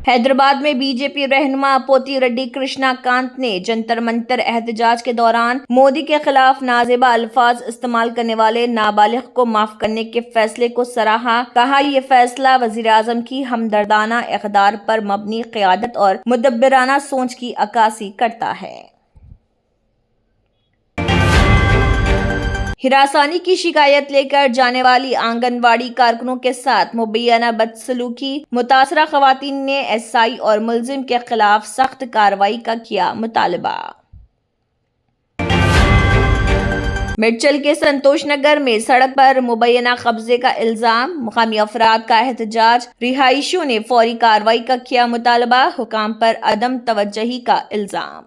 حیدرآباد میں be J پی رہنما پوتی ready Krishna کانت نے جنتر منتر احتجاج کے دوران مودی کے خلاف نازیبا الفاظ استعمال کرنے والے نابالغ کو معاف کرنے کے فیصلے کو سراہا۔ کہا، یہ فیصلہ وزیر اعظم کی ہمدردانہ اقدار پر مبنی قیادت اور مدبرانہ سوچ کی عکاسی کرتا ہے۔ ہراسانی کی شکایت لے کر جانے والی آنگن واڑی کارکنوں کے ساتھ مبینہ بدسلوکی، متاثرہ خواتین نے ایس آئی اور ملزم کے خلاف سخت کارروائی کا کیا مطالبہ۔ میڈچل کے سنتوش نگر میں سڑک پر مبینہ قبضے کا الزام، مقامی افراد کا احتجاج، رہائشیوں نے فوری کارروائی کا کیا مطالبہ، حکام پر عدم توجہی کا الزام۔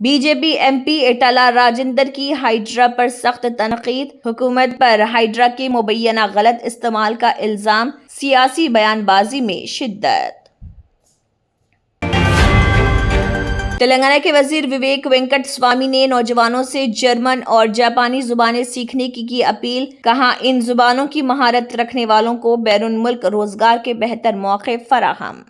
B J P M P Etela Rajender کی ہائیڈرا پر سخت تنقید، حکومت پر ہائیڈرا کے مبینہ غلط استعمال کا الزام، سیاسی بیان بازی میں شدت۔ تلنگانہ کے وزیر وویک وینکٹ سوامی نے نوجوانوں سے جرمن اور جاپانی زبانیں سیکھنے کی اپیل، کہا ان زبانوں کی مہارت رکھنے والوں کو بیرون ملک روزگار کے بہتر مواقع فراہم۔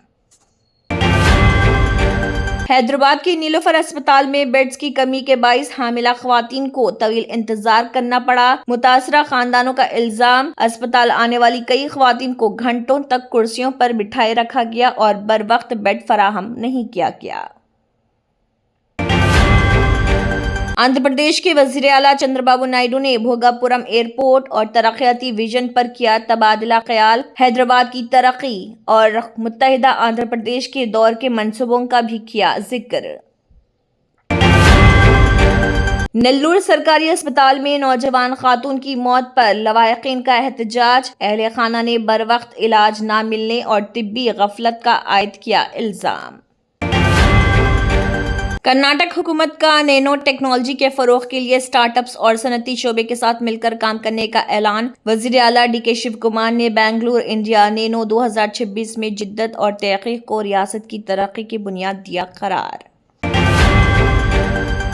حیدرآباد کے نیلوفر اسپتال میں بیڈز کی کمی کے باعث حاملہ خواتین کو طویل انتظار کرنا پڑا، متاثرہ خاندانوں کا الزام، اسپتال آنے والی کئی خواتین کو گھنٹوں تک کرسیوں پر بٹھائے رکھا گیا اور بروقت بیڈ فراہم نہیں کیا گیا۔ آندھرا پردیش کے وزیر اعلیٰ چندر بابو نائیڈو نے بھوگاپورم ایئرپورٹ اور ترقیاتی ویژن پر کیا تبادلہ خیال، حیدرآباد کی ترقی اور متحدہ آندھرا پردیش کے دور کے منصوبوں کا بھی کیا ذکر۔ نیلور سرکاری اسپتال میں نوجوان خاتون کی موت پر لواحقین کا احتجاج، اہل خانہ نے بروقت علاج نہ ملنے اور طبی غفلت کا عائد کیا الزام۔ کرناٹک حکومت کا نینو ٹیکنالوجی کے فروغ کے لیے اسٹارٹ اپس اور صنعتی شعبے کے ساتھ مل کر کام کرنے کا اعلان، وزیر اعلیٰ ڈی کے شیو کمار نے بنگلور انڈیا نینو 2026 میں جدت اور تحقیق کو ریاست کی ترقی کی بنیاد دیا قرار۔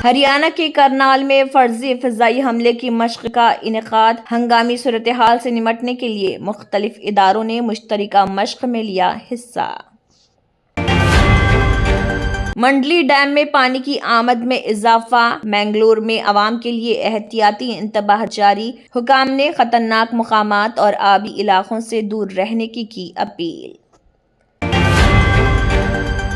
ہریانہ کے کرنال میں فرضی فضائی حملے کی مشق کا انعقاد، ہنگامی صورتحال سے نمٹنے کے لیے مختلف اداروں نے مشترکہ مشق میں لیا حصہ۔ منڈلی ڈیم میں پانی کی آمد میں اضافہ، منگلور میں عوام کے لیے احتیاطی انتباہ جاری، حکام نے خطرناک مقامات اور آبی علاقوں سے دور رہنے کی اپیل۔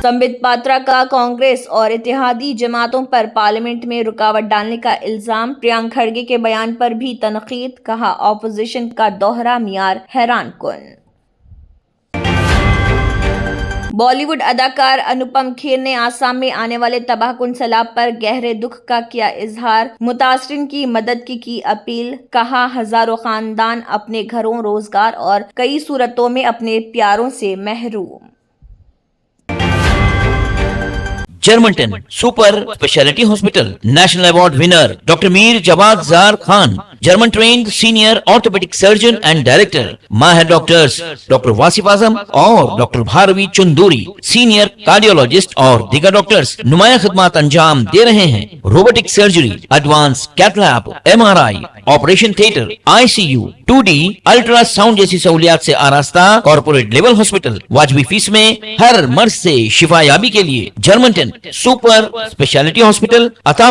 سمبت پاترا کا کانگریس اور اتحادی جماعتوں پر پارلیمنٹ میں رکاوٹ ڈالنے کا الزام، پرینک کھڑگے کے بیان پر بھی تنقید، کہا اپوزیشن کا دوہرا معیار حیران کن۔ بالی ووڈ اداکار انوپم کھیر نے آسام میں آنے والے تباہ کن سیلاب پر گہرے دکھ کا کیا اظہار، متاثرین کی مدد کی اپیل، کہا ہزاروں خاندان اپنے گھروں، روزگار اور کئی صورتوں میں اپنے پیاروں سے محروم۔ Germanten super specialty hospital, national award winner doctor Mir Jawad Zar Khan, German trained senior orthopaedic surgeon and director, ماہر ڈاکٹرز ڈاکٹر واصف اعظم اور doctor Bharavi Chanduri, senior cardiologist اور دیگر ڈاکٹرز نمایاں خدمات انجام دے رہے ہیں۔ Robotic surgery, advance cath lab, M R I, operation theatre, I C U, 2D ultrasound جیسی سہولیات سے آراستہ کارپوریٹ لیول ہاسپٹل، واجبی فیس میں ہر مرض سے شفا یابی کے لیے جرمنٹن سپر اسپیشلٹی ہاسپٹل، عطا